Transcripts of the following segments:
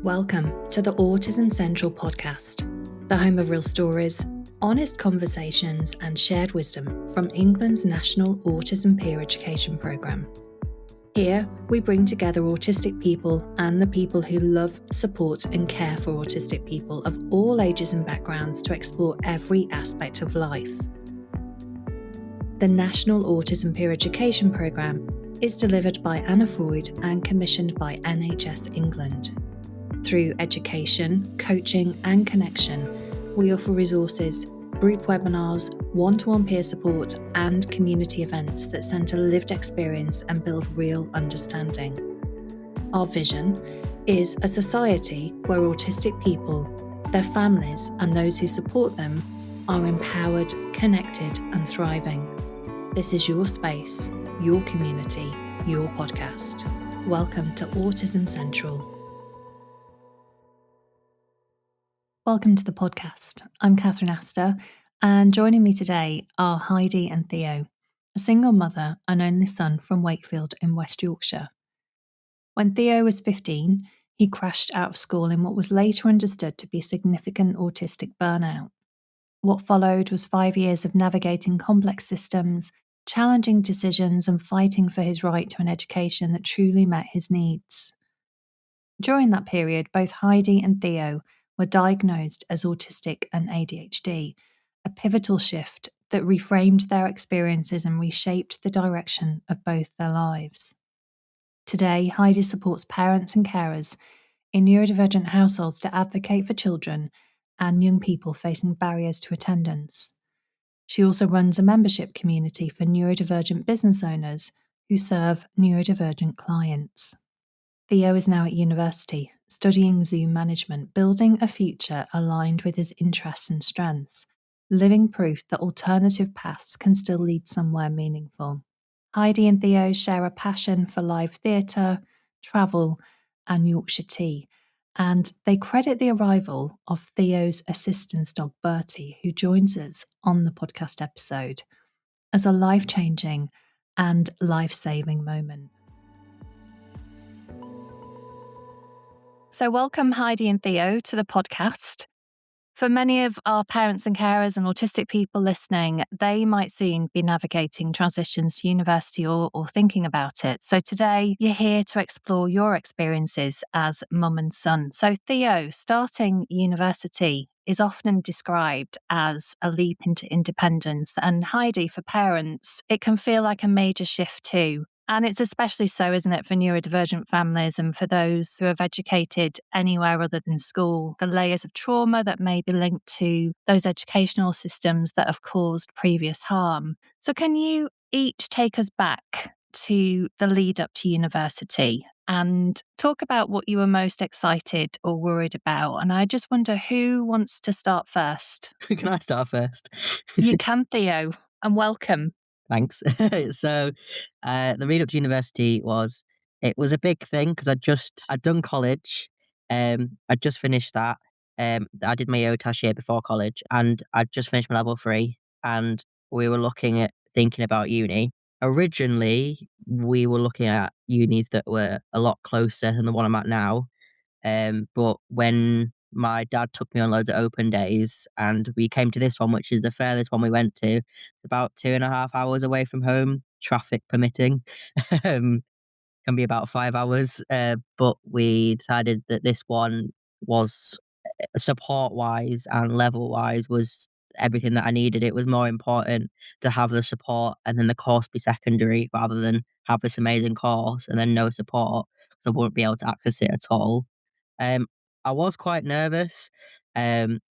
Welcome to the Autism Central podcast, the home of real stories, honest conversations, and shared wisdom from England's National Autism Peer Education Programme. Here, we bring together autistic people and the people who love, support, and care for autistic people of all ages and backgrounds to explore every aspect of life. The National Autism Peer Education Programme is delivered by Anna Freud and commissioned by NHS England. Through education, coaching, and connection, we offer resources, group webinars, one-to-one peer support, and community events that centre lived experience and build real understanding. Our vision is a society where autistic people, their families, and those who support them are empowered, connected, and thriving. This is your space, your community, your podcast. Welcome to Autism Central. Welcome to the podcast. I'm Catherine Asta, and joining me today are Heidi and Theo, a single mother and only son from Wakefield in West Yorkshire. When Theo was 15, he crashed out of school in what was later understood to be significant autistic burnout. What followed was 5 years of navigating complex systems, challenging decisions, and fighting for his right to an education that truly met his needs. During that period, both Heidi and Theo were diagnosed as autistic and ADHD, a pivotal shift that reframed their experiences and reshaped the direction of both their lives. Today, Heidi supports parents and carers in neurodivergent households to advocate for children and young people facing barriers to attendance. She also runs a membership community for neurodivergent business owners who serve neurodivergent clients. Theo is now at university, studying Zoom management, building a future aligned with his interests and strengths, living proof that alternative paths can still lead somewhere meaningful. Heidi and Theo share a passion for live theatre, travel, and Yorkshire tea, and they credit the arrival of Theo's assistance dog Bertie, who joins us on the podcast episode, as a life-changing and life-saving moment. So welcome Heidi and Theo to the podcast. For many of our parents and carers and autistic people listening, they might soon be navigating transitions to university or thinking about it. So today you're here to explore your experiences as mum and son. So Theo, starting university is often described as a leap into independence, and Heidi, for parents, it can feel like a major shift too. And it's especially so, isn't it, for neurodivergent families and for those who have educated anywhere other than school, the layers of trauma that may be linked to those educational systems that have caused previous harm. So can you each take us back to the lead up to university and talk about what you were most excited or worried about? And I just wonder who wants to start first? Can I start first? You can, Theo, and welcome. Thanks. So the lead up to university was a big thing because I'd done college. I'd just finished that. I did my OTAS year before college, and I'd just finished my level 3, and we were looking at thinking about uni. Originally, we were looking at unis that were a lot closer than the one I'm at now. But when my dad took me on loads of open days and we came to this one, which is the furthest one we went to, it's about 2.5 hours away from home, traffic permitting. Can be about 5 hours. But we decided that this one was support-wise and level-wise was everything that I needed. It was more important to have the support and then the course be secondary rather than have this amazing course and then no support, so I wouldn't be able to access it at all. I was quite nervous,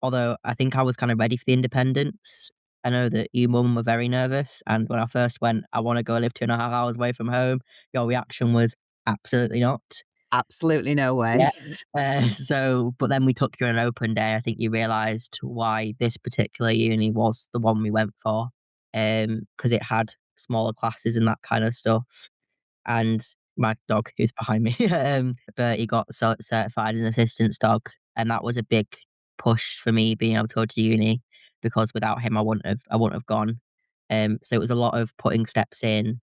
although I think I was kind of ready for the independence. I know that you, Mum, were very nervous, and when I first went, I want to go live 2.5 hours away from home, your reaction was absolutely not. Absolutely no way. Yeah. But then we took you on an open day. I think you realised why this particular uni was the one we went for, because it had smaller classes and that kind of stuff. And my dog, who's behind me, Bertie got certified as an assistance dog, and that was a big push for me being able to go to uni, because without him, I wouldn't have gone. So it was a lot of putting steps in,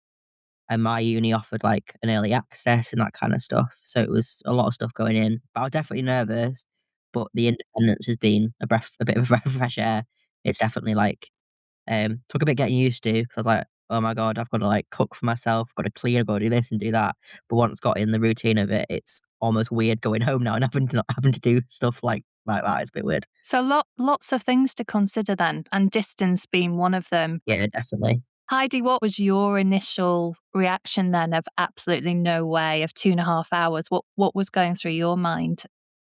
and my uni offered like an early access and that kind of stuff. So it was a lot of stuff going in. But I was definitely nervous. But the independence has been a bit of a breath of fresh air. It's definitely like took a bit getting used to because I was like, oh my god, I've got to like cook for myself, got to clean, I've got to do this and do that. But once got in the routine of it, it's almost weird going home now and having to not having to do stuff like that. It's a bit weird. So lots of things to consider then, and distance being one of them. Yeah, definitely. Heidi, what was your initial reaction then of absolutely no way, of 2.5 hours? What was going through your mind?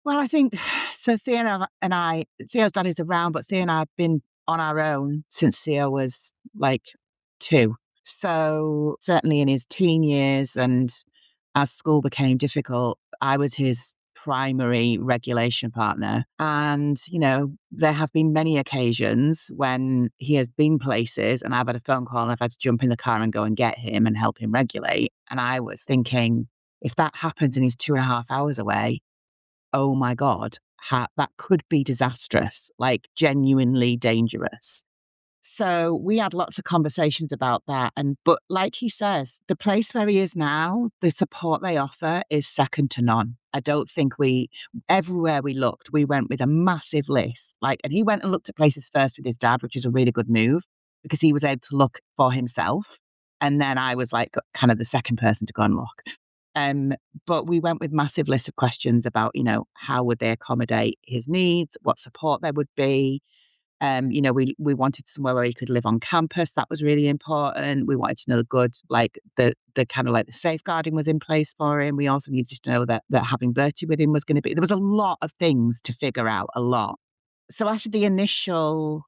Well, I think so. Theo's dad is around, but Theo and I have been on our own since Theo was like 2. So certainly in his teen years, and as school became difficult, I was his primary regulation partner. And, there have been many occasions when he has been places and I've had a phone call and I've had to jump in the car and go and get him and help him regulate. And I was thinking, if that happens and he's 2.5 hours away, oh my God, that could be disastrous, like genuinely dangerous. So we had lots of conversations about that. But like he says, the place where he is now, the support they offer is second to none. I don't think everywhere we looked, we went with a massive list. And he went and looked at places first with his dad, which is a really good move because he was able to look for himself. And then I was like kind of the second person to go and look. But we went with massive lists of questions about, how would they accommodate his needs, what support there would be. We wanted somewhere where he could live on campus. That was really important. We wanted to know the kind of like the safeguarding was in place for him. We also needed to know that having Bertie with him was going to be, there was a lot of things to figure out, a lot. So after the initial,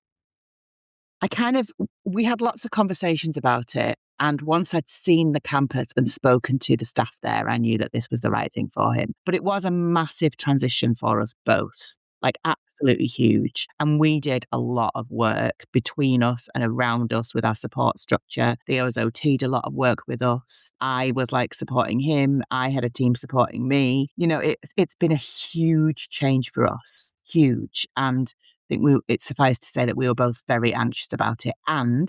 we had lots of conversations about it. And once I'd seen the campus and spoken to the staff there, I knew that this was the right thing for him. But it was a massive transition for us both, like absolutely huge. And we did a lot of work between us and around us with our support structure. Theo's OT'd a lot of work with us. I was like supporting him. I had a team supporting me. It's been a huge change for us, huge. And I think it's suffice to say that we were both very anxious about it. And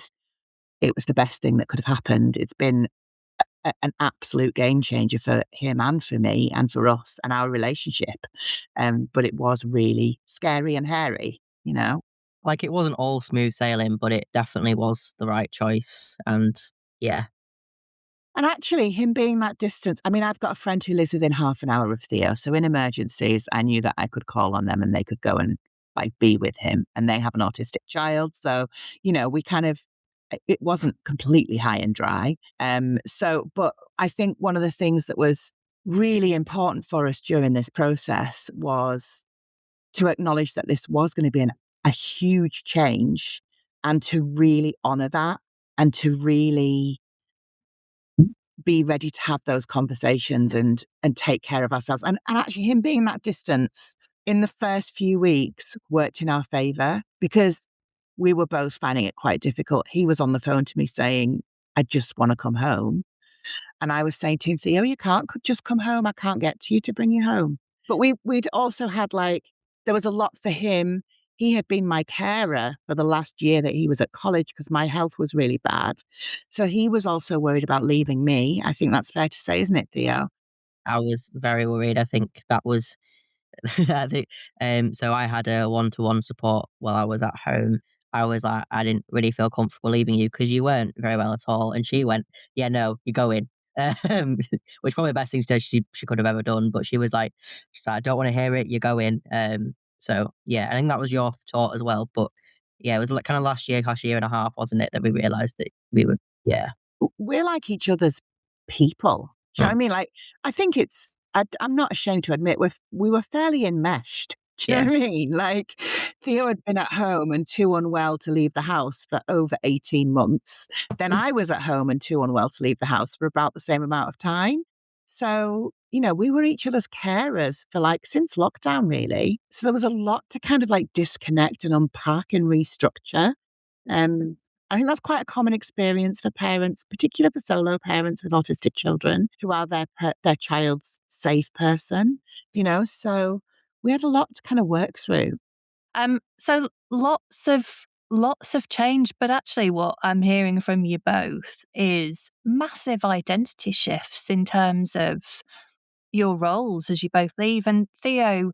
it was the best thing that could have happened. It's been an absolute game changer for him and for me and for us and our relationship. But it was really scary and hairy, Like it wasn't all smooth sailing, but it definitely was the right choice. And yeah. And actually, him being that distance, I mean, I've got a friend who lives within half an hour of Theo. So in emergencies, I knew that I could call on them and they could go and be with him. And they have an autistic child. So, we kind of, it wasn't completely high and dry. But I think one of the things that was really important for us during this process was to acknowledge that this was going to be a huge change and to really honor that and to really be ready to have those conversations and take care of ourselves. And actually him being that distance in the first few weeks worked in our favor because we were both finding it quite difficult. He was on the phone to me saying, I just want to come home. And I was saying to him, Theo, you can't just come home. I can't get to you to bring you home. But we'd also had there was a lot for him. He had been my carer for the last year that he was at college because my health was really bad. So he was also worried about leaving me. I think that's fair to say, isn't it, Theo? I was very worried. I think that was I think, so I had a one-to-one support while I was at home. I was like, I didn't really feel comfortable leaving you because you weren't very well at all. And she went, yeah, no, you're going. Which probably the best thing she could have ever done. But she's like, I don't want to hear it. You're going. So yeah, I think that was your thought as well. But yeah, it was like kind of last year and a half, wasn't it, that we realised that we were, yeah. We're like each other's people. Do you know what I mean? I think I'm not ashamed to admit we were fairly enmeshed. Do you know what I mean? Theo had been at home and too unwell to leave the house for over 18 months. Then I was at home and too unwell to leave the house for about the same amount of time. So, we were each other's carers for since lockdown, really. So there was a lot to kind of disconnect and unpack and restructure. I think that's quite a common experience for parents, particularly for solo parents with autistic children who are their child's safe person, so we had a lot to kind of work through. So lots of lots of change, but actually what I'm hearing from you both is massive identity shifts in terms of your roles as you both leave. And Theo,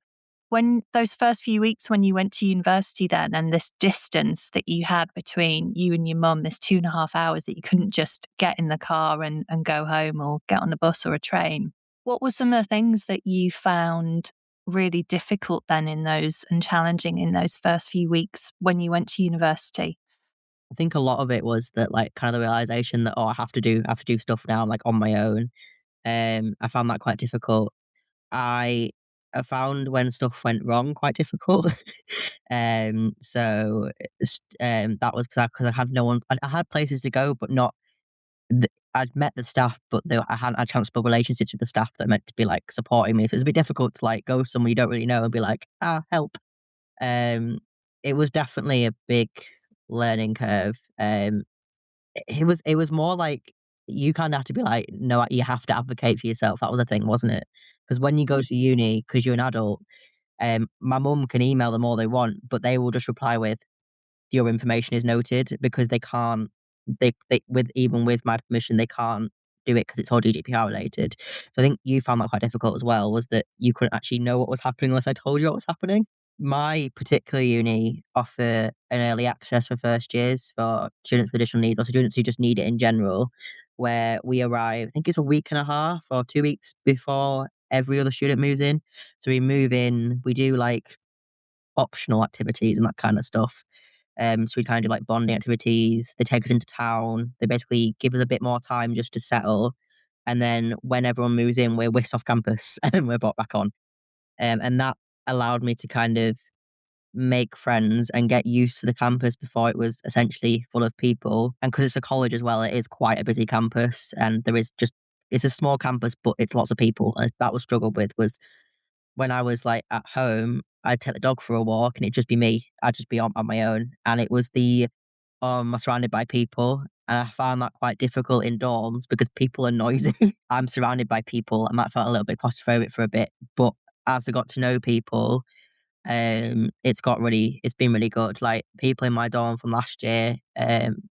when those first few weeks when you went to university then, and this distance that you had between you and your mum, this 2.5 hours that you couldn't just get in the car and go home or get on a bus or a train, what were some of the things that you found really difficult then in those and challenging in those first few weeks when you went to university? I think a lot of it was that, like, kind of the realization that, oh, I have to do stuff now, like, on my own. I found that quite difficult. I I found when stuff went wrong quite difficult. That was because I had no one. I had places to go, but not. I'd met the staff, but I hadn't had a chance to build relationships with the staff that meant to be like supporting me. So it's a bit difficult to like go somewhere you don't really know and be like, help. Um, it was definitely a big learning curve. It was more like you kind of have to be like, no, you have to advocate for yourself. That was the thing, wasn't it? Because when you go to uni, because you're an adult, my mum can email them all they want, but they will just reply with your information is noted because they can't. They with even with my permission, they can't do it because it's all GDPR related. So I think you found that quite difficult as well. Was that you couldn't actually know what was happening unless I told you what was happening? My particular uni offer an early access for first years for students with additional needs or students who just need it in general, where we arrive, I think it's a week and a half or 2 weeks before every other student moves in. So we move in, we do like optional activities and that kind of stuff. So we kind of do like bonding activities. They take us into town. They basically give us a bit more time just to settle. And then when everyone moves in, we're whisked off campus and we're brought back on. And that allowed me to kind of make friends and get used to the campus before it was essentially full of people. And because it's a college as well, it is quite a busy campus. And it's a small campus, but it's lots of people. And that was struggled with was when I was like at home, I'd take the dog for a walk and it'd just be me. I'd just be on my own. And it was I'm surrounded by people. And I found that quite difficult in dorms because people are noisy. I'm surrounded by people and that felt a little bit claustrophobic for a bit. But as I got to know people, it's been really good. Like people in my dorm from last year,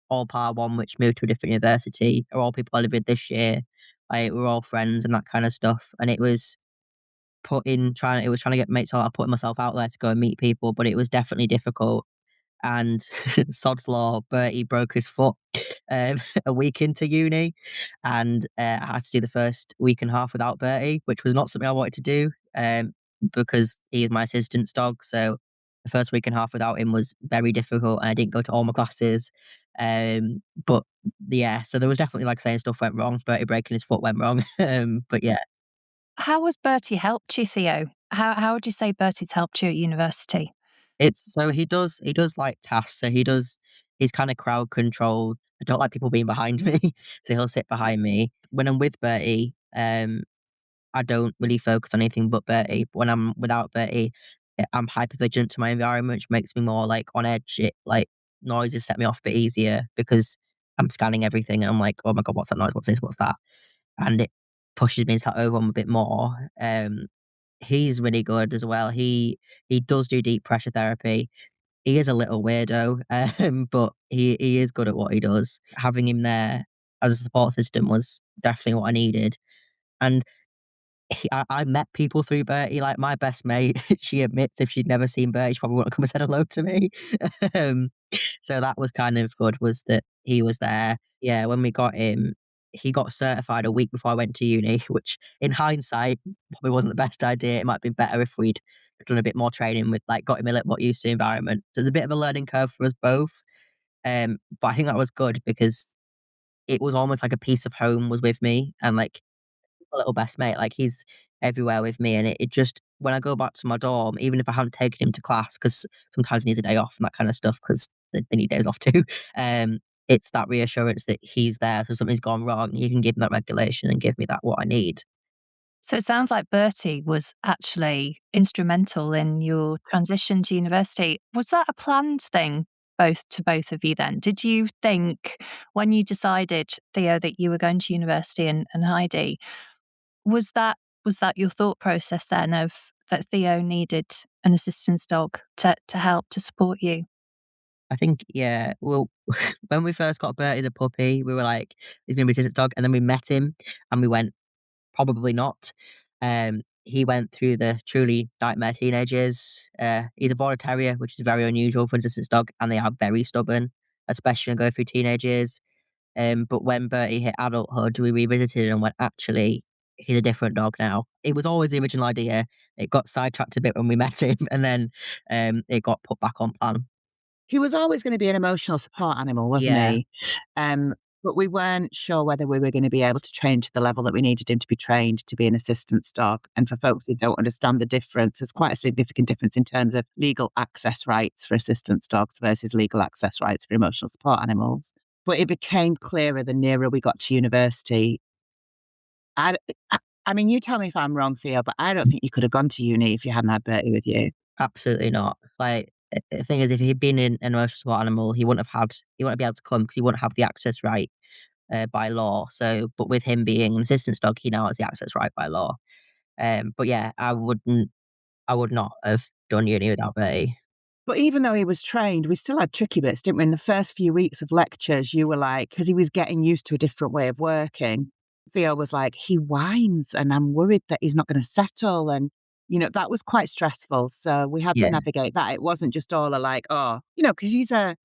all par one, which moved to a different university, are all people I live with this year. Like we're all friends and that kind of stuff. And it was trying to get mates out, putting myself out there to go and meet people, but it was definitely difficult. And sod's law, Bertie broke his foot a week into uni, and I had to do the first week and a half without Bertie, which was not something I wanted to do because he is my assistant's dog. So the first week and a half without him was very difficult, and I didn't go to all my classes. But yeah, so there was definitely like saying stuff went wrong. Bertie breaking his foot went wrong. But yeah, How has Bertie helped you, Theo? How would you say Bertie's helped you at university? he does like tasks, so he's kinda crowd controlled. I don't like people being behind me, so he'll sit behind me. When I'm with Bertie, I don't really focus on anything but Bertie. When I'm without Bertie, I'm hyper vigilant to my environment, which makes me more, like, on edge. Noises set me off a bit easier because I'm scanning everything and I'm like, "Oh my god, what's that noise? What's this? What's that?" And it pushes me into that overwhelm a bit more. He's really good as well. He does do deep pressure therapy. He is a little weirdo, but he is good at what he does. Having him there as a support system was definitely what I needed. And I met people through Bertie. Like my best mate, she admits if she'd never seen Bertie, she probably wouldn't come and said hello to me. um, so that was kind of good. Was that he was there? Yeah, when we got him, he got certified a week before I went to uni, which in hindsight probably wasn't the best idea. It might have been better if we'd done a bit more training with got him a little more used to the environment. So there's a bit of a learning curve for us both. But I think that was good because it was almost like a piece of home was with me and like my little best mate, like, he's everywhere with me, and it just when I go back to my dorm, even if I haven't taken him to class, because sometimes he needs a day off and that kind of stuff, 'cause they need days off too, it's that reassurance that he's there, so if something's gone wrong, he can give me that regulation and give me that what I need. So it sounds like Bertie was actually instrumental in your transition to university. Was that a planned thing, both of you then? Did you think when you decided, Theo, that you were going to university and Heidi, was that your thought process then of that Theo needed an assistance dog to help to support you? I think, yeah, well, when we first got Bertie the puppy, we were like, he's gonna be a dog, and then we met him, and we went, probably not. He went through the truly nightmare teenagers. He's a border terrier, which is very unusual for a distance dog, and they are very stubborn, especially when going through teenage years. But when Bertie hit adulthood, we revisited it and went, actually, he's a different dog now. It was always the original idea. It got sidetracked a bit when we met him, and then it got put back on plan. He was always gonna be an emotional support animal, wasn't Yeah, he? But we weren't sure whether we were gonna be able to train to the level that we needed him to be trained to be an assistance dog. And for folks who don't understand the difference, there's quite a significant difference in terms of legal access rights for assistance dogs versus legal access rights for emotional support animals. But it became clearer the nearer we got to university. I I I mean, you tell me if I'm wrong, Theo, but I don't think you could have gone to uni if you hadn't had Bertie with you. absolutely not. Like, the thing is, if he'd been in an emotional support animal, he wouldn't be able to come because he wouldn't have the access right by law. So, but with him being an assistance dog, he now has the access right by law. But yeah, I would not have done uni without Bertie. But even though he was trained, we still had tricky bits, didn't we? In the first few weeks of lectures, you were like, because he was getting used to a different way of working. Theo was like, he whines, and I'm worried that he's not going to settle. And, that was quite stressful. So we had to Yeah, navigate that. It wasn't just all a like, oh, because it's a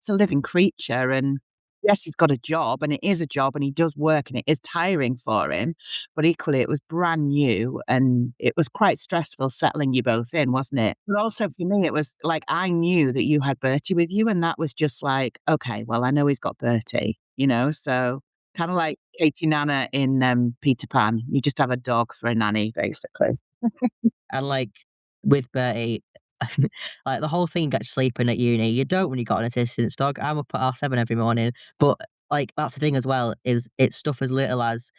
living creature, and yes, he's got a job, and it is a job, and he does work, and it is tiring for him, but equally, it was brand new, and it was quite stressful settling you both in, wasn't it? But also for me, it was like, I knew that you had Bertie with you, and that was just like, "Okay, well, I know he's got Bertie," so kinda like Katie Nana in, Peter Pan. You just have a dog for a nanny, basically. and like with Bertie, like the whole thing gets sleeping at uni. You don't when you got an assistance dog. I'm up at half 7 every morning, but like that's the thing as well. Is it's stuff as little as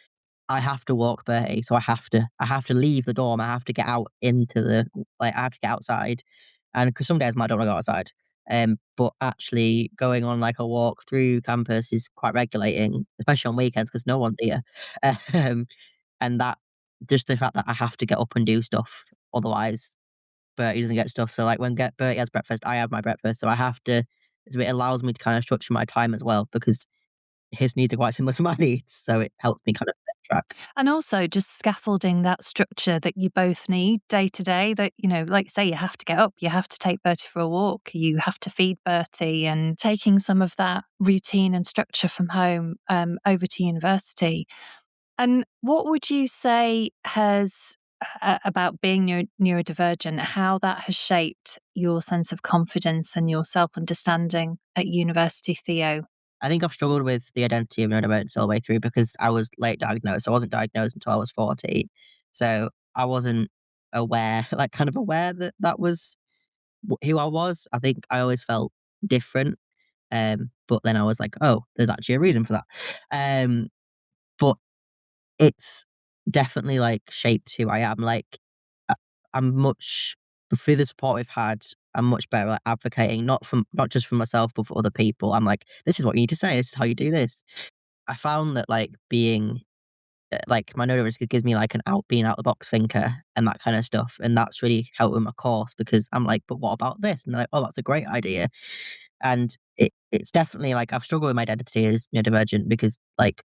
I have to walk Bertie, so I have to leave the dorm. I have to get out into I have to get outside, and because some days I don't want to go outside. But actually going on like a walk through campus is quite regulating, especially on weekends because no one's here. Um, and that just the fact that I have to get up and do stuff, otherwise Bertie doesn't get stuff. So like when get Bertie has breakfast, I have my breakfast. So I have to. It allows me to kind of structure my time as well because his needs are quite similar to my needs, so it helps me kind of track. And also just scaffolding that structure that you both need day to day that, like say you have to get up, you have to take Bertie for a walk, you have to feed Bertie and taking some of that routine and structure from home over to university. And what would you say has about being neurodivergent, how that has shaped your sense of confidence and your self-understanding at university, Theo? I think I've struggled with the identity of neurodivergence all the way through because I was late diagnosed. I wasn't diagnosed until I was 14. So I wasn't aware, like kind of aware that that was who I was. I think I always felt different. But then I was like, oh, there's actually a reason for that. But it's definitely like shaped who I am. Like I- I'm much through the support we've had. I'm much better at advocating, not just for myself, but for other people. I'm like, this is what you need to say. This is how you do this. I found that like being like my neurodiversity gives me like being out the box thinker and that kind of stuff, and that's really helped with my course because I'm like, but what about this? And they're like, oh, that's a great idea. And it's definitely like I've struggled with my identity as neurodivergent because like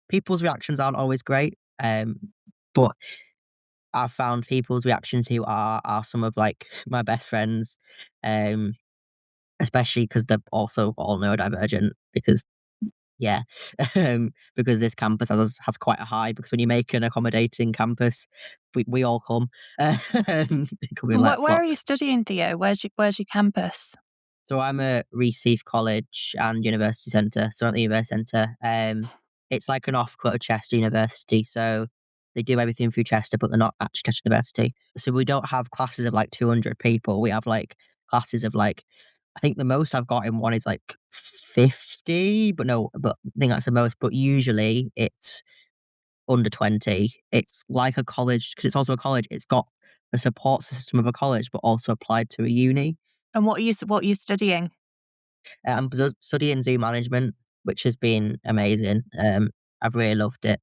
people's reactions aren't always great. But I've found people's reactions who are some of like my best friends, um, especially because they're also all neurodivergent. Because yeah, because this campus has quite a high. Because when you make an accommodating campus, we all come. They come in And like where are you flocks. studying, Theo? Where's your campus? So I'm at Research College and University Centre. So at the University Centre, it's like an offcut of Chester University. So they do everything through Chester, but they're not actually Chester University. So we don't have classes of like 200 people. We have like classes of like, I think the most I've got in one is like 50, but no, but I think that's the most. But usually it's under 20. It's like a college because it's also a college. It's got a support system of a college, but also applied to a uni. And what are you studying? I'm studying zoo management, which has been amazing. I've really loved it.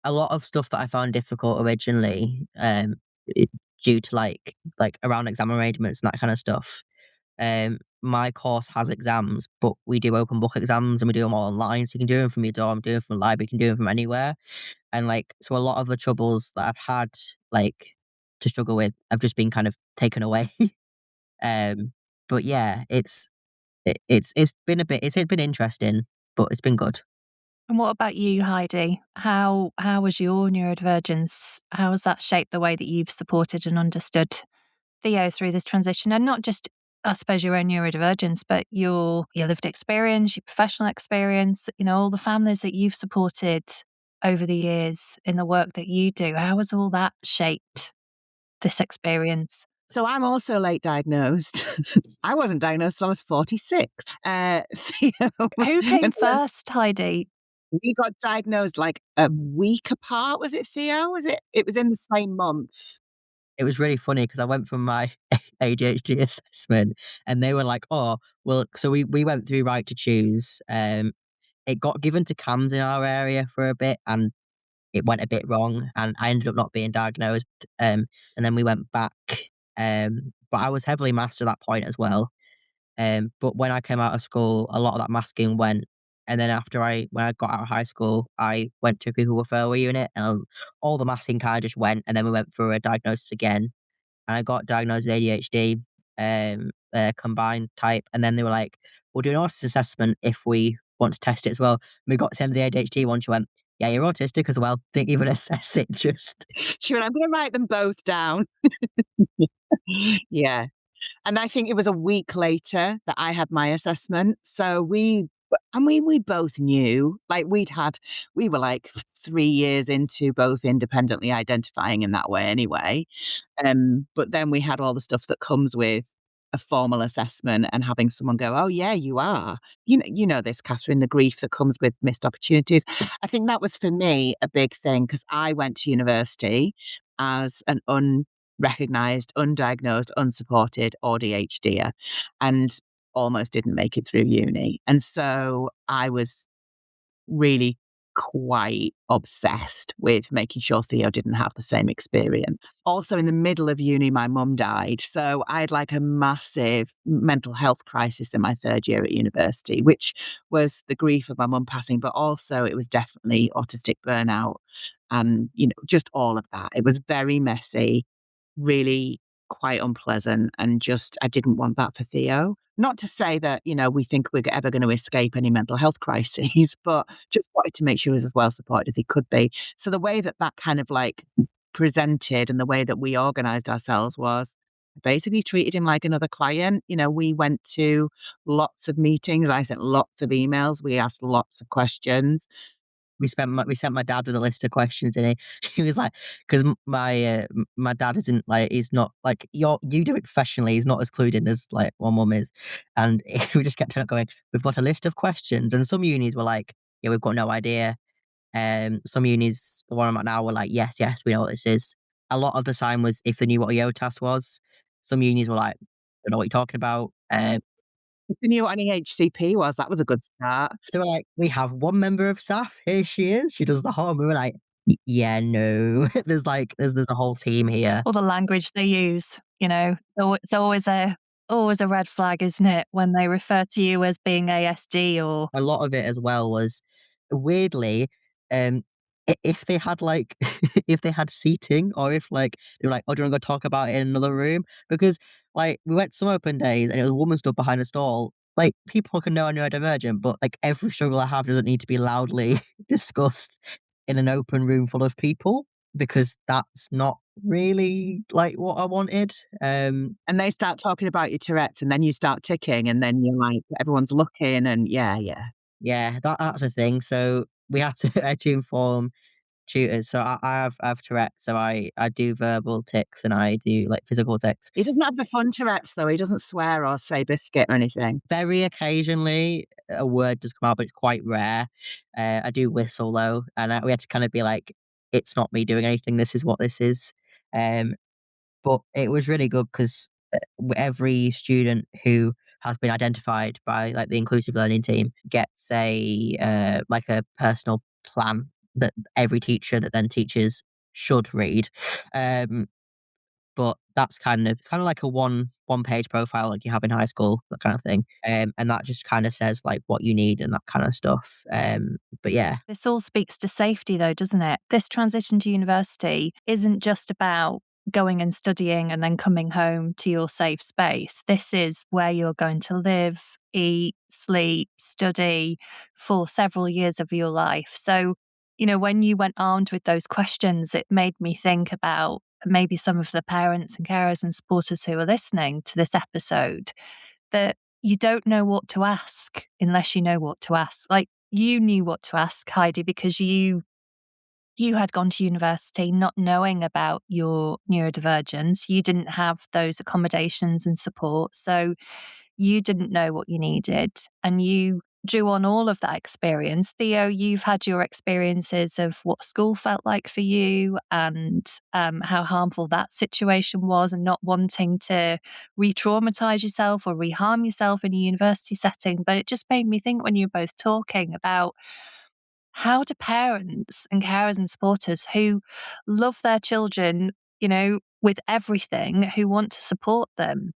A lot of stuff that I found difficult originally, due to like around exam arrangements and that kind of stuff. my course has exams, but we do open book exams and we do them all online. So you can do them from your dorm, do them from the library, you can do them from anywhere. And like, so a lot of the troubles that I've had, like, to struggle with have just been kind of taken away. But yeah, it's been it's been interesting, but it's been good. And what about you, Heidi? How was your neurodivergence? How has that shaped the way that you've supported and understood Theo through this transition? And not just, I suppose, your own neurodivergence, but your lived experience, your professional experience, all the families that you've supported over the years in the work that you do. How has all that shaped this experience? So I'm also late diagnosed. I wasn't diagnosed till I was 46. Theo Who came and Theo, first, Heidi? we got diagnosed like a week apart. Was it, Theo? Was it? It was in the same month. It was really funny because I went for my ADHD assessment and they were like, "Oh, well," so we went through Right to Choose. It got given to CAMS in our area for a bit, and it went a bit wrong, and I ended up not being diagnosed. And then we went back, but I was heavily masked at that point as well. But when I came out of school, a lot of that masking went. And then when I got out of high school, I went to a people referral unit, and all the masking kind of just went. And then we went through a diagnosis again, and I got diagnosed with ADHD, combined type. And then they were like, "We'll do an autism assessment if we want to test it as well." And we got to the end of the ADHD one. She went, "Yeah, you're autistic as well. Didn't even assess it. Just She went, I'm going to write them both down. Yeah. And I think it was a week later that I had my assessment. So we both knew, like we were like 3 years into both independently identifying in that way anyway. But then we had all the stuff that comes with a formal assessment and having someone go, "Oh yeah, you are." You know this, Catherine, the grief that comes with missed opportunities. I think that was for me a big thing because I went to university as an unrecognised, undiagnosed, unsupported ADHDer and almost didn't make it through uni. And so I was really quite obsessed with making sure Theo didn't have the same experience. Also, in the middle of uni, my mum died. So I had like a massive mental health crisis in my third year at university, which was the grief of my mum passing, but also it was definitely autistic burnout and, just all of that. It was very messy, really quite unpleasant, and just I didn't want that for Theo. Not to say that, we think we're ever going to escape any mental health crises, but just wanted to make sure he was as well supported as he could be. So the way that kind of like presented and the way that we organized ourselves was basically treated him like another client. We went to lots of meetings. I sent lots of emails. We asked lots of questions. we sent my dad with a list of questions, and he was like, because my dad isn't like, he's not like you do it professionally. He's not as clued in as like my mum is, and we just kept going. We've got a list of questions, and some unis were like, "Yeah, we've got no idea." Some unis, the one I'm at now, were like, "Yes, yes, we know what this is." A lot of the time was if they knew what a YOTAS was. Some unis were like, "Don't know what you're talking about." If you knew what an HCP was, that was a good start. They were like, "We have one member of staff. Here she is. She does the whole." And we were like, Yeah, no." There's a whole team here." Or the language they use, it's always a red flag, isn't it, when they refer to you as being ASD or A lot of it as well was weirdly, um, if they had like if they had seating, or if like they were like, "Oh, do you want to go talk about it in another room?" Because like we went to some open days and it was a woman stood behind a stall. Like, people can know I'm neurodivergent, but like every struggle I have doesn't need to be loudly discussed in an open room full of people, because that's not really like what I wanted. And they start talking about your Tourette's, and then you start ticking, and then you're like, everyone's looking, and yeah. Yeah, that's a thing. So we had to I had to inform tutors. So I have Tourette's, so I do verbal tics and I do like physical tics. He doesn't have the fun Tourette's, though. He doesn't swear or say biscuit or anything. Very occasionally a word does come out, but it's quite rare. I do whistle though, and we had to kind of be like, "It's not me doing anything. This is what this is." Um, but it was really good because every student who has been identified by like the inclusive learning team gets like a personal plan that every teacher that then teaches should read. Um, but it's kind of like a one page profile like you have in high school, that kind of thing. And that just kind of says like what you need and that kind of stuff. But yeah. This all speaks to safety, though, doesn't it? This transition to university isn't just about going and studying and then coming home to your safe space. This is where you're going to live, eat, sleep, study for several years of your life. So, when you went armed with those questions, it made me think about maybe some of the parents and carers and supporters who are listening to this episode, that you don't know what to ask unless you know what to ask. Like, you knew what to ask, Heidi, because you had gone to university not knowing about your neurodivergence. You didn't have those accommodations and support. So you didn't know what you needed, and you drew on all of that experience. Theo, you've had your experiences of what school felt like for you, and how harmful that situation was, and not wanting to re-traumatize yourself or reharm yourself in a university setting. But it just made me think, when you were both talking, about how do parents and carers and supporters who love their children, with everything, who want to support them,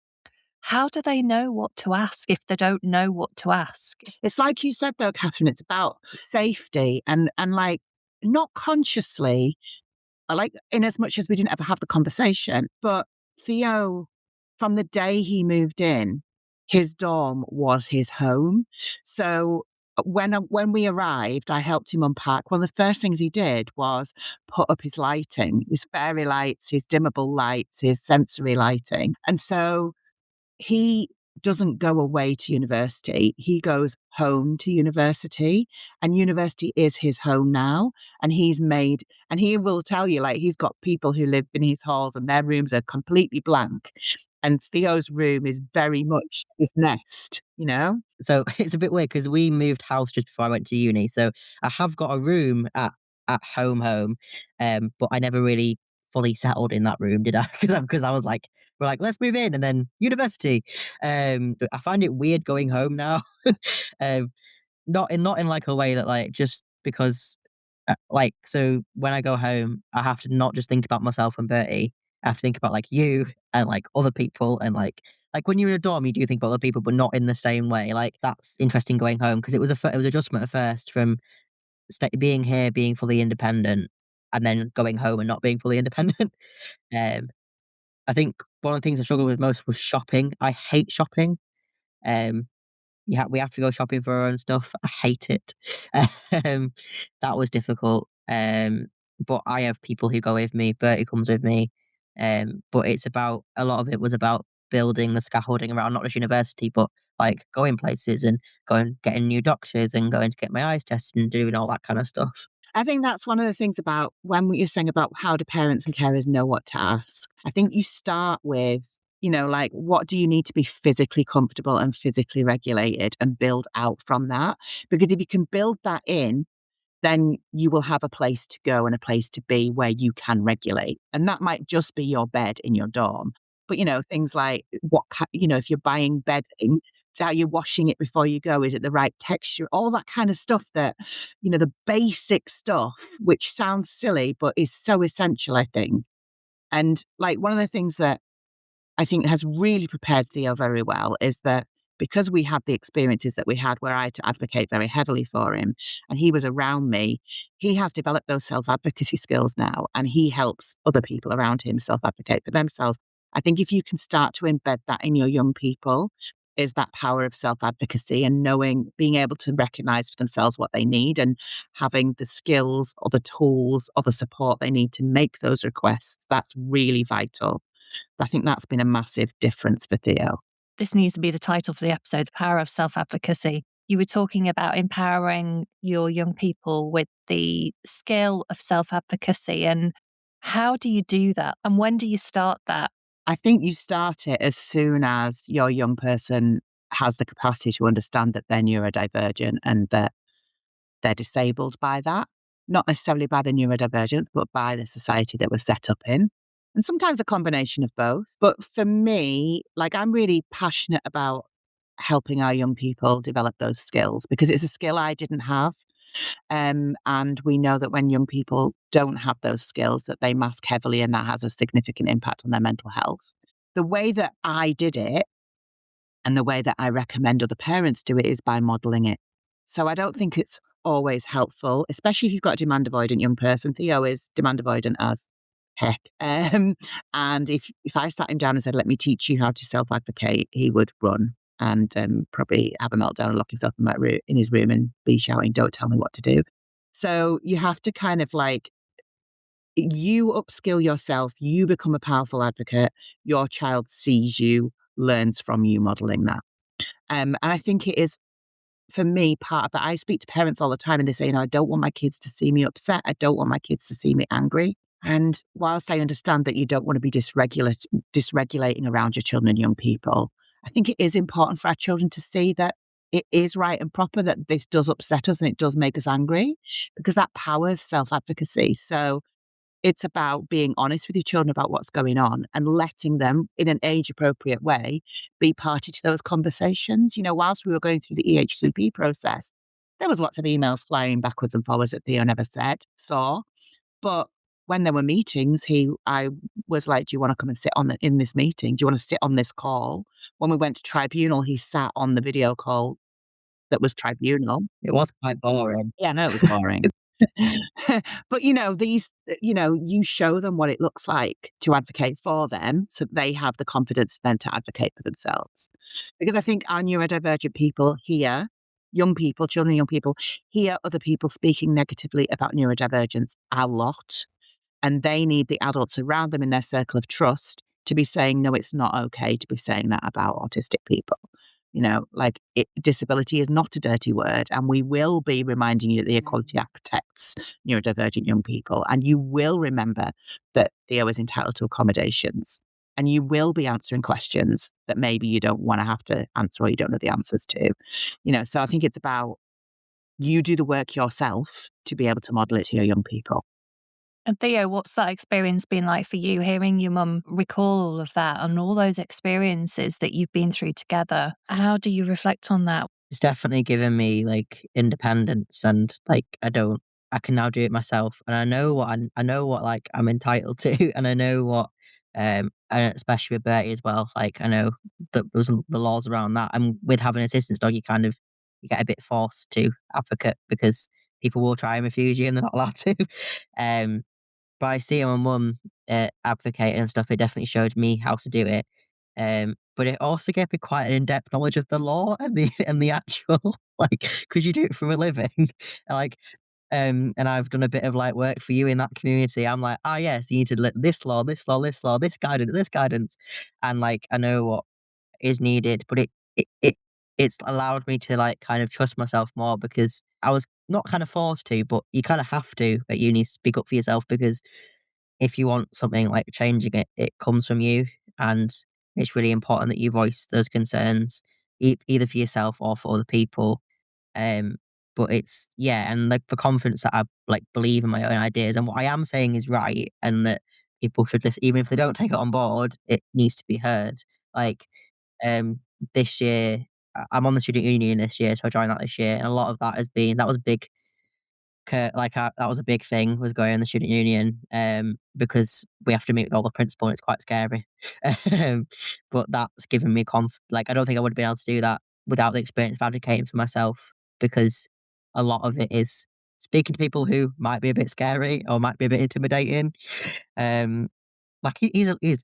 how do they know what to ask if they don't know what to ask? It's like you said, though, Catherine, it's about safety and like, not consciously, like, in as much as we didn't ever have the conversation, but Theo, from the day he moved in, his dorm was his home. So when we arrived, I helped him unpack. One of the first things he did was put up his lighting, his fairy lights, his dimmable lights, his sensory lighting. And so he doesn't go away to university. He goes home to university, and university is his home now. And he will tell you, like, he's got people who live in his halls and their rooms are completely blank. And Theo's room is very much his nest, So it's a bit weird because we moved house just before I went to uni. So I have got a room at home, but I never really fully settled in that room, did I? Because I was like, we're like, let's move in, and then university. But I find it weird going home now. um, not in like a way that, like, just because like, so when I go home, I have to not just think about myself and Bertie. I have to think about like you and like other people, and like when you're in a dorm, you do think about other people, but not in the same way. Like, that's interesting going home, because it was adjustment at first from being here, being fully independent, and then going home and not being fully independent. Um, I think one of the things I struggled with most was shopping. I hate shopping. Um, we have to go shopping for our own stuff. I hate it. Um, that was difficult. But I have people who go with me. Bertie comes with me. But a lot of it was about building the scaffolding around not just university, but like going places and getting new doctors and going to get my eyes tested and doing all that kind of stuff. I think that's one of the things about when you're saying about how do parents and carers know what to ask. I think you start with, like, what do you need to be physically comfortable and physically regulated, and build out from that. Because if you can build that in, then you will have a place to go and a place to be where you can regulate. And that might just be your bed in your dorm. But, things like if you're buying bedding, so how you're washing it before you go, is it the right texture? All that kind of stuff that, the basic stuff, which sounds silly, but is so essential, I think. And like, one of the things that I think has really prepared Theo very well is that, because we had the experiences that we had where I had to advocate very heavily for him and he was around me, he has developed those self-advocacy skills now, and he helps other people around him self-advocate for themselves. I think if you can start to embed that in your young people, is that power of self-advocacy, and being able to recognize for themselves what they need, and having the skills or the tools or the support they need to make those requests. That's really vital. I think that's been a massive difference for Theo. This needs to be the title for the episode, The Power of Self-Advocacy. You were talking about empowering your young people with the skill of self-advocacy. And how do you do that? And when do you start that? I think you start it as soon as your young person has the capacity to understand that they're neurodivergent and that they're disabled by that. Not necessarily by the neurodivergence, but by the society that we're set up in. And sometimes a combination of both. But for me, like, I'm really passionate about helping our young people develop those skills, because it's a skill I didn't have. And we know that when young people don't have those skills, that they mask heavily, and that has a significant impact on their mental health. The way that I did it, and the way that I recommend other parents do it, is by modeling it. So I don't think it's always helpful, especially if you've got a demand avoidant young person. Theo is demand avoidant as heck. And if I sat him down and said, let me teach you how to self-advocate, he would run and probably have a meltdown and lock himself in his room and be shouting, don't tell me what to do. So you have to kind of like, you upskill yourself, you become a powerful advocate, your child sees you, learns from you modeling that. And I think it is, for me, part of that. I speak to parents all the time and they say, I don't want my kids to see me upset. I don't want my kids to see me angry. And whilst I understand that you don't want to be dysregulating around your children and young people, I think it is important for our children to see that it is right and proper, that this does upset us and it does make us angry, because that powers self-advocacy. So it's about being honest with your children about what's going on and letting them, in an age-appropriate way, be party to those conversations. Whilst we were going through the EHCP process, there was lots of emails flying backwards and forwards that Theo never saw. But when there were meetings, I was like, do you want to come and sit in this meeting? Do you want to sit on this call? When we went to tribunal, he sat on the video call that was tribunal. It was quite boring. Yeah, no, it was boring. But you show them what it looks like to advocate for them, so they have the confidence then to advocate for themselves. Because I think our neurodivergent people hear, young people, children and young people, hear other people speaking negatively about neurodivergence a lot. And they need the adults around them in their circle of trust to be saying, no, it's not okay to be saying that about autistic people. Disability is not a dirty word, and we will be reminding you that the Equality Act protects neurodivergent young people, and you will remember that Theo is entitled to accommodations, and you will be answering questions that maybe you don't want to have to answer or you don't know the answers to. So I think it's about, you do the work yourself to be able to model it to your young people. And Theo, what's that experience been like for you, hearing your mum recall all of that and all those experiences that you've been through together? How do you reflect on that? It's definitely given me like independence, and like I can now do it myself, and I know what like I'm entitled to, and I know what and especially with Bertie as well. Like I know that there's the laws around that, and with having an assistance dog, you get a bit forced to advocate because people will try and refuse you, and they're not allowed to. But I see my mum advocate and stuff. It definitely showed me how to do it. But it also gave me quite an in-depth knowledge of the law and the actual because you do it for a living, like. And I've done a bit of like work for you in that community. I'm like, yes, you need to let this law, this law, this law, this guidance, and like I know what is needed. But it's allowed me to like kind of trust myself more, because I was not kind of forced to, but you kind of have to at uni speak up for yourself, because if you want something like changing it comes from you, and it's really important that you voice those concerns either for yourself or for other people. But it's and like the confidence that I like believe in my own ideas, and what I am saying is right, and that people should listen, even if they don't take it on board. It needs to be heard. Like this year, I'm on the student union this year, so I joined that this year, and a lot of that that was big. That was a big thing, was going in the student union, because we have to meet with all the principal, and it's quite scary. But that's given me like I don't think I would have been able to do that without the experience of advocating for myself, because a lot of it is speaking to people who might be a bit scary or might be a bit intimidating. Like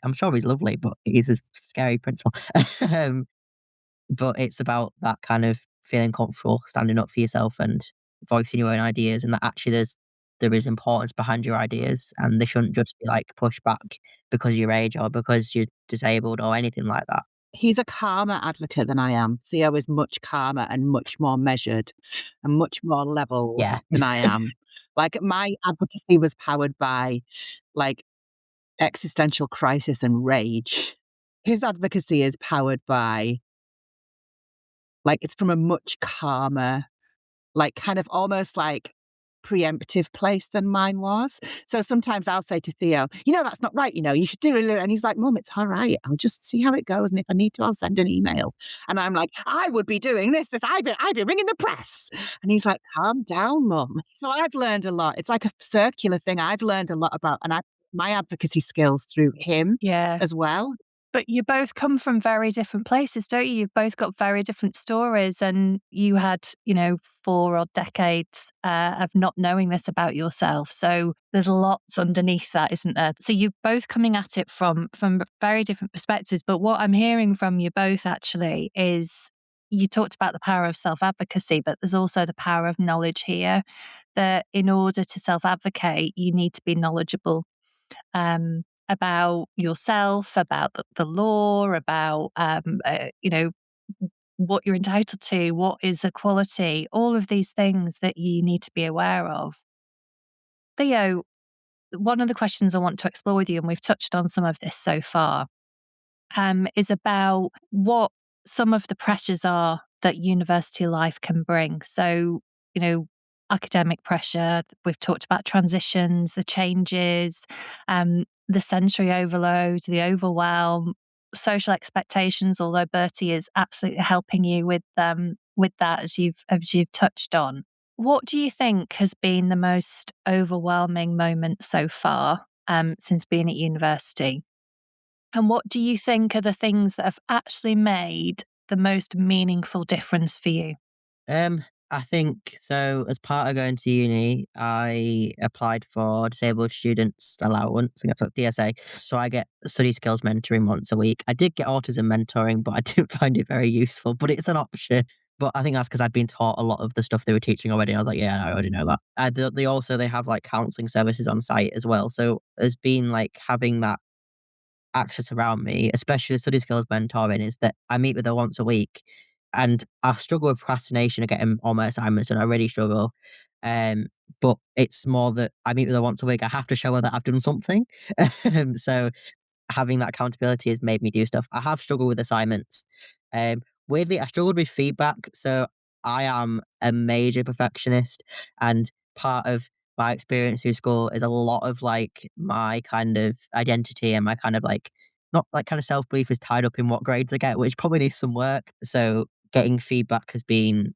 I'm sure he's lovely, but he's a scary principal. But it's about that kind of feeling comfortable standing up for yourself and voicing your own ideas, and that actually there is importance behind your ideas, and they shouldn't just be like pushed back because of your age or because you're disabled or anything like that. He's a calmer advocate than I am. Theo is much calmer and much more measured and much more leveled than I am. Like, my advocacy was powered by like existential crisis and rage. His advocacy is powered by like, it's from a much calmer, like kind of almost like preemptive place than mine was. So sometimes I'll say to Theo, that's not right, you should do it. And he's like, Mum, it's all right. I'll just see how it goes. And if I need to, I'll send an email. And I'm like, I would be doing this. I'd be ringing the press. And he's like, calm down, Mum. So I've learned a lot. It's like a circular thing. I've learned a lot about, and my advocacy skills through him as well. But you both come from very different places, don't you? You've both got very different stories, and you had, 4 odd decades of not knowing this about yourself. So there's lots underneath that, isn't there? So you're both coming at it from very different perspectives. But what I'm hearing from you both actually is you talked about the power of self-advocacy, but there's also the power of knowledge here, that in order to self-advocate, you need to be knowledgeable about yourself, about the law, about, what you're entitled to, what is equality, all of these things that you need to be aware of. Theo, one of the questions I want to explore with you, and we've touched on some of this so far, is about what some of the pressures are that university life can bring. So, academic pressure, we've talked about transitions, the changes, the sensory overload, the overwhelm, social expectations, although Bertie is absolutely helping you with that as you've touched on. What do you think has been the most overwhelming moment so far since being at university? And what do you think are the things that have actually made the most meaningful difference for you? I think so. As part of going to uni, I applied for Disabled Students Allowance. I think that's like DSA. So I get study skills mentoring once a week. I did get autism mentoring, but I didn't find it very useful. But it's an option. But I think that's because I'd been taught a lot of the stuff they were teaching already. I was like, yeah, I already know that. They have like counselling services on site as well. So there's been like having that access around me, especially with study skills mentoring, is that I meet with her once a week, and I struggle with procrastination of getting all my assignments, and I really struggle. But it's more that I meet with her once a week. I have to show her that I've done something. So having that accountability has made me do stuff. I have struggled with assignments. Weirdly, I struggled with feedback. So I am a major perfectionist, and part of my experience through school is a lot of like my kind of identity and my kind of like not like kind of self belief is tied up in what grades I get, which probably needs some work. So getting feedback has been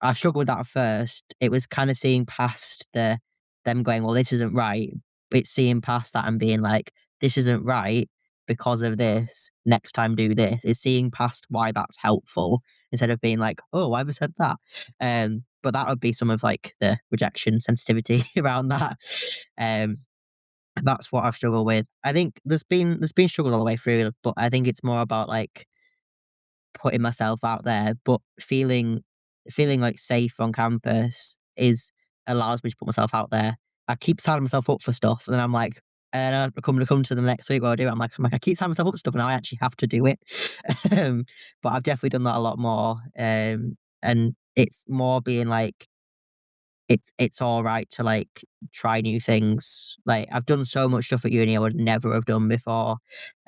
I struggled with that at first. It was kind of seeing past them going, well, this isn't right. But it's seeing past that and being like, this isn't right because of this. Next time do this. It's seeing past why that's helpful instead of being like, oh, why have I said that? But that would be some of like the rejection sensitivity around that. Um that's what I've struggled with. I think there's been struggles all the way through, but I think it's more about like putting myself out there, but feeling like safe on campus is allows me to put myself out there. I keep signing myself up for stuff, and then I'm like, and I come to the next week where I do it. I'm like, I keep signing myself up for stuff, and now I actually have to do it. But I've definitely done that a lot more, and it's more being like, it's all right to, like, try new things. Like, I've done so much stuff at uni I would never have done before.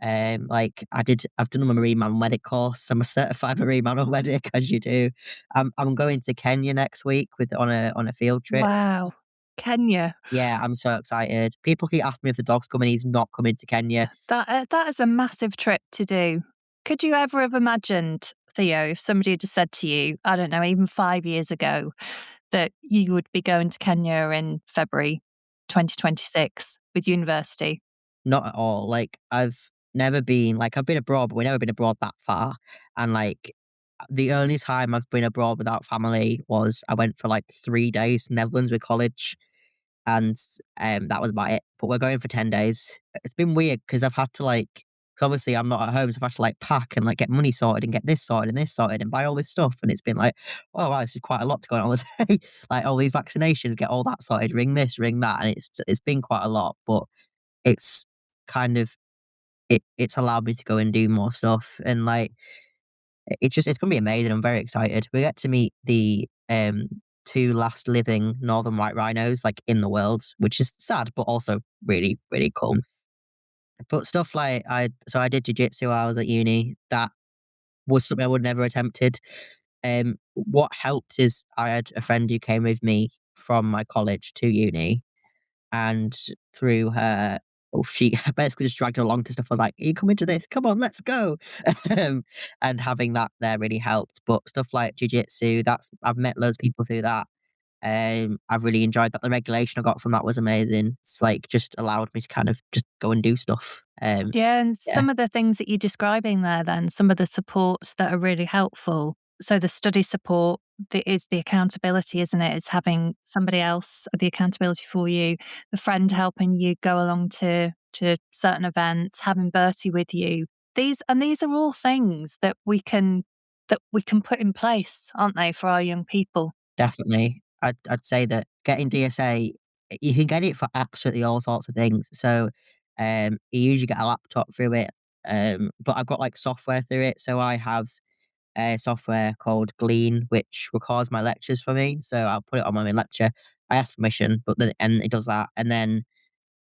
I've done a marine mammal medic course. I'm a certified marine mammal medic, as you do. I'm going to Kenya next week on a field trip. Wow. Kenya. Yeah, I'm so excited. People keep asking me if the dog's coming. He's not coming to Kenya. That is a massive trip to do. Could you ever have imagined, Theo, if somebody had just said to you, I don't know, even 5 years ago, that you would be going to Kenya in February 2026 with university? Not at all. Like, I've I've been abroad, but we've never been abroad that far. And, like, the only time I've been abroad without family was I went for, like, 3 days to Netherlands with college, and, that was about it. But we're going for 10 days. It's been weird because I've had to, like 'cause obviously I'm not at home, so I've had to, like, pack and, like, get money sorted and get this sorted and this sorted and buy all this stuff, and it's been like, "Oh, wow, this is quite a lot to go on holiday." Like, all these vaccinations, get all that sorted, ring this, ring that, and it's been quite a lot, but it's kind of it's allowed me to go and do more stuff, and, like, it's gonna be amazing. I'm very excited. We get to meet the, 2 last living northern white rhinos, like, in the world, which is sad, but also really, really cool. But stuff like I did jiu-jitsu while I was at uni. That was something I would never attempted. What helped is I had a friend who came with me from my college to uni, and through her, she basically just dragged her along to stuff. I was like, "Are you coming to this? Come on, let's go!" um, and having that there really helped. But stuff like jiu-jitsu, that's I've met loads of people through that. I've really enjoyed that. The regulation I got from that was amazing. It's like just allowed me to kind of just go and do stuff. Yeah, and Yeah, some of the things that you're describing there, then, some of the supports that are really helpful. So the study support is the accountability, isn't it? It's having somebody else the accountability for you, the friend helping you go along to certain events, having Bertie with you. These are all things that we can put in place, aren't they, for our young people? definitely. I'd say that getting DSA, you can get it for absolutely all sorts of things. So, you usually get a laptop through it, but I've got like software through it. So I have a software called Glean, which records my lectures for me. So I'll put it on my main lecture. I ask permission, but then and it does that, and then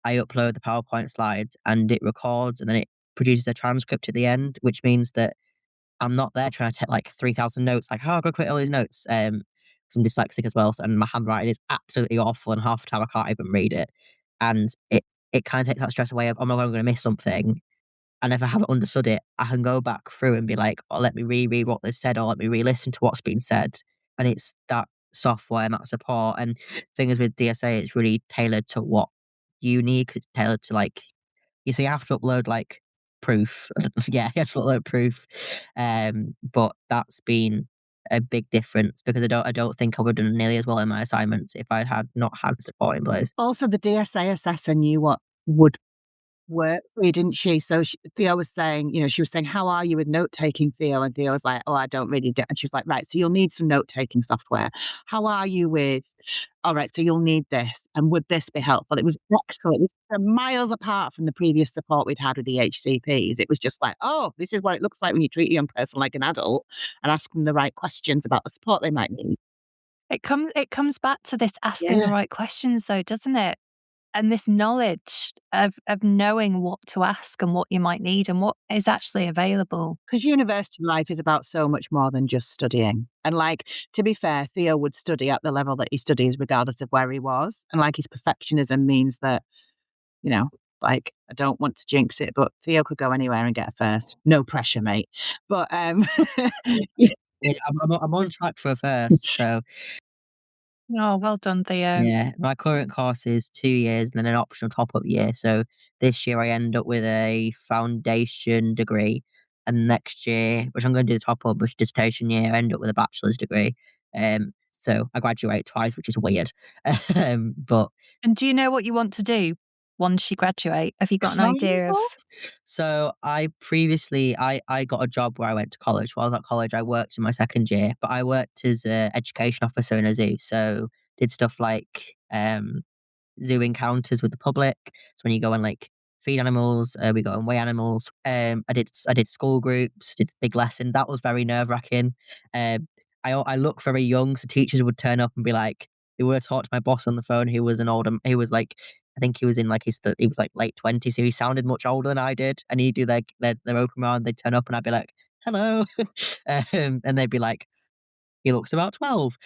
I upload the PowerPoint slides, and it records, and then it produces a transcript at the end, which means that I'm not there trying to take like 3,000 notes, like, "Oh, I've got to quit all these notes." 'Cause I'm dyslexic as well, so and my handwriting is absolutely awful, and half the time I can't even read it. And it kind of takes that stress away of, "Oh my god, I'm going to miss something." And if I haven't understood it, I can go back through and be like, "Oh, let me reread what they've said, or let me re-listen to what's been said." And it's that software and that support. And thing is with DSA, it's really tailored to what you need, 'cause it's tailored to like you have to upload like proof. Yeah, you have to upload proof. But that's been a big difference because I don't think I would have done nearly as well in my assignments if I had not had the support in place. Also, the DSA assessor knew what would work for you, didn't she? So Theo was saying, she was saying, "How are you with note taking, Theo?" And Theo was like, "Oh, I don't really do." And she was like, "Right, so you'll need some note taking software. How are you with? All right, so you'll need this, and would this be helpful?" It was excellent. It was miles apart from the previous support we'd had with the HCPs. It was just like, "Oh, this is what it looks like when you treat a young person like an adult and ask them the right questions about the support they might need." It comes back to this asking the Yeah. right questions though, doesn't it? And this knowledge of knowing what to ask and what you might need and what is actually available. Because university life is about so much more than just studying. And, like, to be fair, Theo would study at the level that he studies regardless of where he was, and, like, his perfectionism means that, you know, like, I don't want to jinx it, but Theo could go anywhere and get a first. No pressure, mate. But, yeah. Yeah, I'm on track for a first, so Oh, well done, Theo. yeah, my current course is 2 years and then an optional top-up year, so this year I end up with a foundation degree, and next year, which I'm gonna do the top-up, which is dissertation year, I end up with a bachelor's degree. So I graduate twice, which is weird. But And do you know what you want to do once you graduate? Have you got an kind idea of? of. So I previously I got a job where I went to college. While I was at college, I worked in my second year, but I worked as a education officer in a zoo, so did stuff like, zoo encounters with the public. So when you go and like feed animals, we go and weigh animals. I did school groups, did big lessons. That was very nerve wracking. I look very young, so teachers would turn up and be like, they would have talked to my boss on the phone, who was an older, he was like, I think he was in like he was like late 20s, so he sounded much older than I did. And he'd do their open round, they'd turn up and I'd be like, hello. And they'd be like, he looks about 12.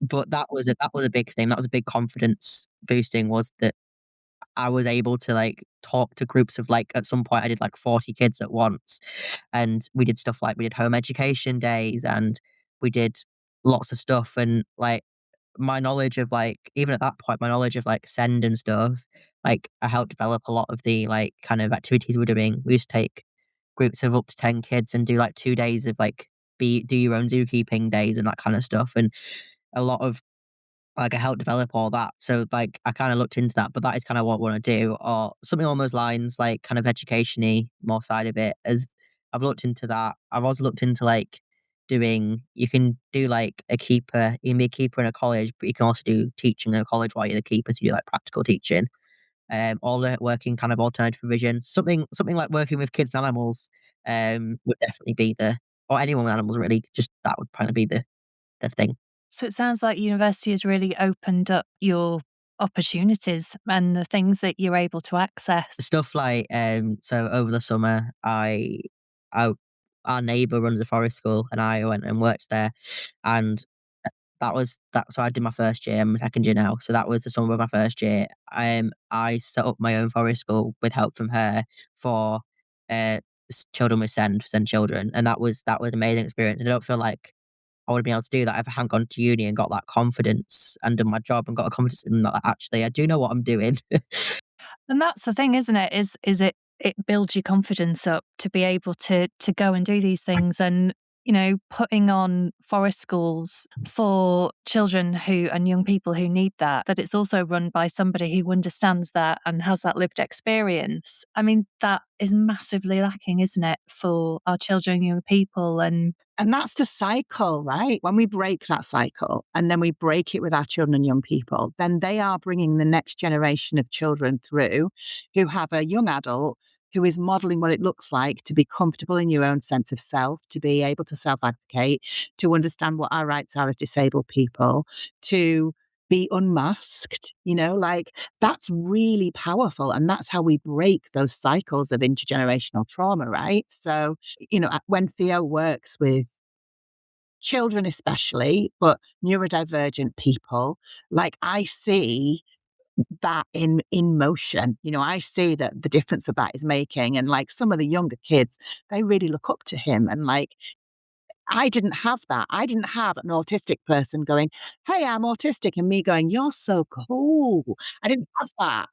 But that was a big thing. That was a big confidence boosting, was that I was able to, like, talk to groups of, like, at some point, I did, like, 40 kids at once, and we did stuff like we did home education days, and we did lots of stuff, and, like, my knowledge of, like, even at that point, my knowledge of, like, SEND and stuff, like, I helped develop a lot of the, like, kind of activities we're doing. We used to take groups of up to 10 kids and do, like, 2 days of, like, do your own zookeeping days and that kinda stuff, and a lot of like, I helped develop all that, so, like, I kinda looked into that, but that is kinda what I wanna do, or something along those lines, like, kind of education-y, more side of it, as I've looked into that. I've also looked into, like, doing you can do, like, a keeper you can be a keeper in a college, but you can also do teaching in a college while you're the keeper, so you do, like, practical teaching, or working kind of alternative provision. Something like working with kids and animals, would definitely be the or anyone with animals really, just that would probably be the thing. So it sounds like university has really opened up your opportunities and the things that you're able to access. Stuff like, so over the summer, I our neighbour runs a forest school, and I went and worked there, and So I did my first year, I'm my second year now. So that was the summer of my first year. I set up my own forest school with help from her for children with send children, and that was an amazing experience. And I don't feel like I would have been able to do that if I hadn't gone to uni and got that confidence and done my job and got a confidence in that actually I do know what I'm doing. And that's the thing, isn't it? Is it builds your confidence up to be able to go and do these things, and putting on forest schools for children who and young people who need that it's also run by somebody who understands that and has that lived experience. I mean, that is massively lacking, isn't it, for our children, young people, And that's the cycle, right? When we break that cycle and then we break it with our children and young people, then they are bringing the next generation of children through who have a young adult who is modeling what it looks like to be comfortable in your own sense of self, to be able to self-advocate, to understand what our rights are as disabled people, to be unmasked, like that's really powerful. And that's how we break those cycles of intergenerational trauma, right? So, when Theo works with children especially, but neurodivergent people, like I see that in motion. I see that the difference that is making. And like some of the younger kids, they really look up to him. And like I didn't have that. I didn't have an autistic person going, "Hey, I'm autistic," and me going, "You're so cool." I didn't have that.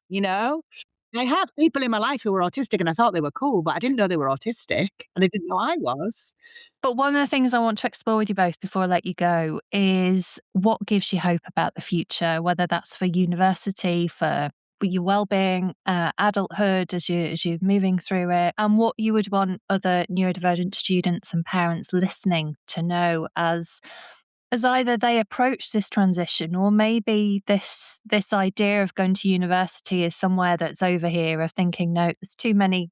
I had people in my life who were autistic and I thought they were cool, but I didn't know they were autistic and I didn't know I was. But one of the things I want to explore with you both before I let you go is what gives you hope about the future, whether that's for university, for your well-being, adulthood as you're moving through it, and what you would want other neurodivergent students and parents listening to know as either they approach this transition, or maybe this idea of going to university is somewhere that's over here, of thinking, no, there's too many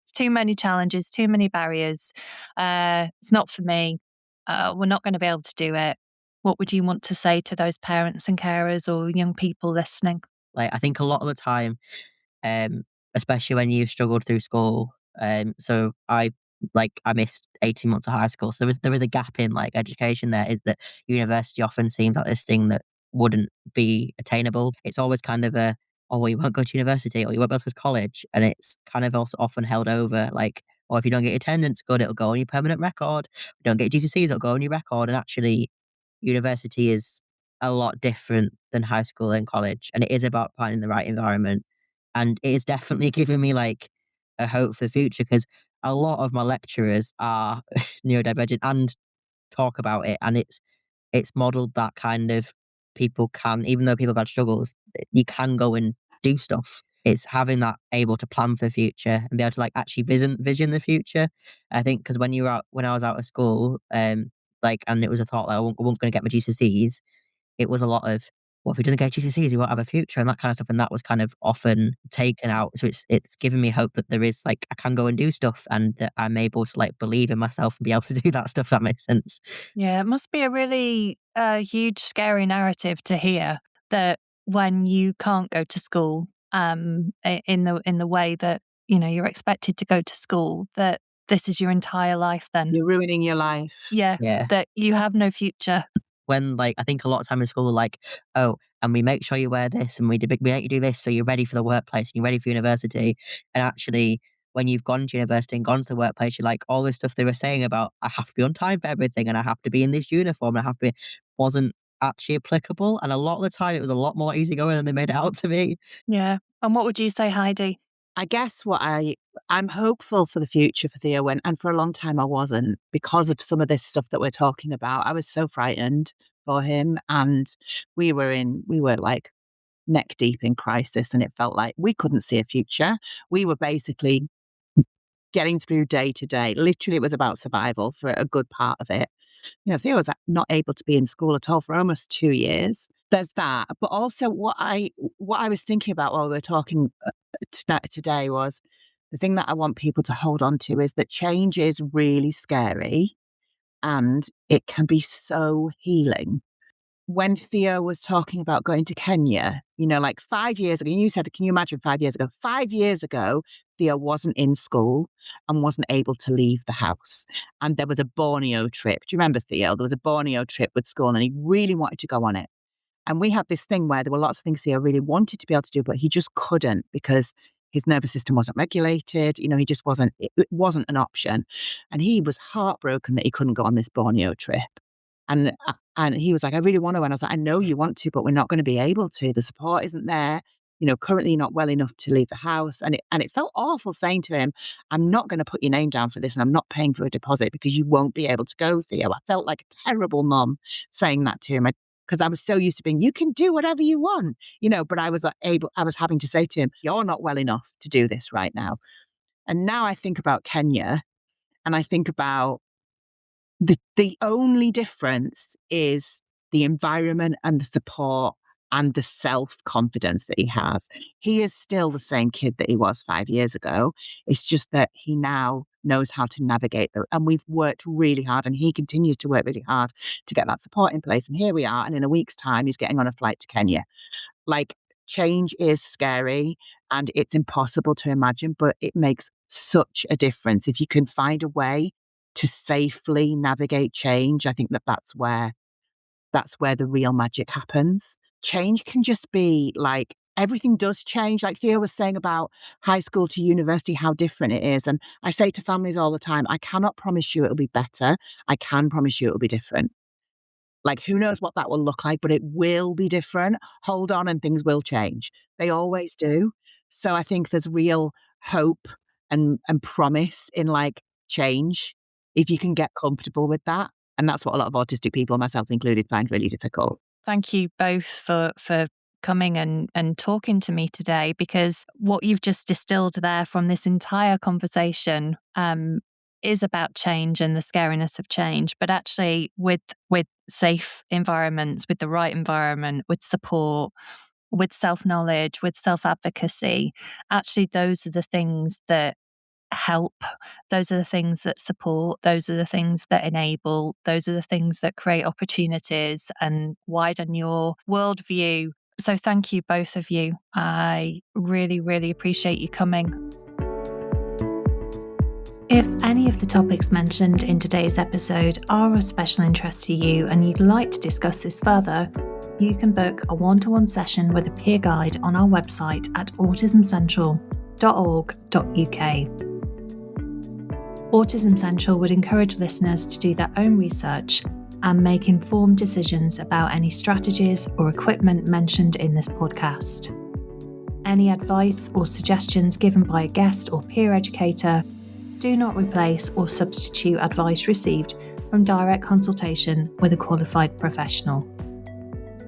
challenges, too many barriers. It's not for me. We're not going to be able to do it. What would you want to say to those parents and carers or young people listening? Like I think a lot of the time, um, especially when you struggled through school. So I missed 18 months of high school. So there was a gap in like education there, is that university often seems like this thing that wouldn't be attainable. It's always kind of oh, well, you won't go to university or you won't go to college. And it's kind of also often held over like, or if you don't get your attendance good, it'll go on your permanent record. If you don't get GCSEs, it'll go on your record. And actually, university is a lot different than high school and college. And it is about finding the right environment. And it is definitely given me like a hope for the future, because a lot of my lecturers are neurodivergent and talk about it, and it's modeled that kind of people can, even though people have had struggles, you can go and do stuff. It's having that able to plan for the future and be able to like actually vision the future. I think because when I was out of school, and it was a thought that I wasn't going to get my GCSEs, it was a lot of, well, if he doesn't get GCSEs, he won't have a future and that kind of stuff. And that was kind of often taken out. So it's given me hope that there is like, I can go and do stuff and that I'm able to like believe in myself and be able to do that stuff. That makes sense. Yeah, it must be a really huge, scary narrative to hear that when you can't go to school in the way that you're expected to go to school, that this is your entire life. Then You're ruining your life. yeah, Yeah. that you have no future. When like, I think a lot of time in school, like, oh, and we make sure you wear this and we make you do this so you're ready for the workplace and you're ready for university. And actually, when you've gone to university and gone to the workplace, you're like, all this stuff they were saying about I have to be on time for everything and I have to be in this uniform and I have to be, wasn't actually applicable. And a lot of the time it was a lot more easygoing than they made it out to be. Yeah. And what would you say, Heidi? I guess I'm hopeful for the future for Theo, and for a long time I wasn't, because of some of this stuff that we're talking about. I was so frightened for him, and we were like neck deep in crisis, and it felt like we couldn't see a future. We were basically getting through day to day. Literally, it was about survival for a good part of it. Theo was not able to be in school at all for almost 2 years. There's that. But also what I was thinking about while we were talking today was the thing that I want people to hold on to is that change is really scary and it can be so healing. when Theo was talking about going to Kenya, like 5 years ago, you said, can you imagine 5 years ago? 5 years ago, Theo wasn't in school and wasn't able to leave the house. And there was a Borneo trip. Do you remember, Theo? There was a Borneo trip with school and he really wanted to go on it. And we had this thing where there were lots of things Theo really wanted to be able to do, but he just couldn't because his nervous system wasn't regulated. He just wasn't, it wasn't an option. And he was heartbroken that he couldn't go on this Borneo trip. And he was like, I really want to. And I was like, I know you want to, but we're not going to be able to. The support isn't there. Currently you're not well enough to leave the house. And it felt awful saying to him, I'm not going to put your name down for this and I'm not paying for a deposit because you won't be able to go, Theo. I felt like a terrible mum saying that to him because I was so used to being, you can do whatever you want, but I was having to say to him, you're not well enough to do this right now. And now I think about Kenya and I think about the only difference is the environment and the support and the self-confidence that he has. He is still the same kid that he was 5 years ago. It's just that he now knows how to navigate them. And we've worked really hard and he continues to work really hard to get that support in place. And here we are. And in a week's time, he's getting on a flight to Kenya. Like, change is scary and it's impossible to imagine, but it makes such a difference. If you can find a way to safely navigate change, I think that's where the real magic happens. Change can just be like, everything does change. Like Theo was saying about high school to university, how different it is. And I say to families all the time, I cannot promise you it'll be better. I can promise you it'll be different. Like, who knows what that will look like, but it will be different. Hold on and things will change. They always do. So I think there's real hope and promise in like change if you can get comfortable with that. And that's what a lot of autistic people, myself included, find really difficult. Thank you both for coming and talking to me today, because what you've just distilled there from this entire conversation is about change and the scariness of change, but actually with safe environments, with the right environment, with support, with self-knowledge, with self-advocacy, actually those are the things that help. Those are the things that support. Those are the things that enable. Those are the things that create opportunities and widen your worldview. So thank you, both of you. I really, really appreciate you coming. If any of the topics mentioned in today's episode are of special interest to you and you'd like to discuss this further, you can book a one-to-one session with a peer guide on our website at autismcentral.org.uk. Autism Central would encourage listeners to do their own research and make informed decisions about any strategies or equipment mentioned in this podcast. Any advice or suggestions given by a guest or peer educator do not replace or substitute advice received from direct consultation with a qualified professional.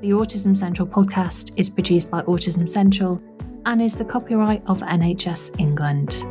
The Autism Central podcast is produced by Autism Central and is the copyright of NHS England.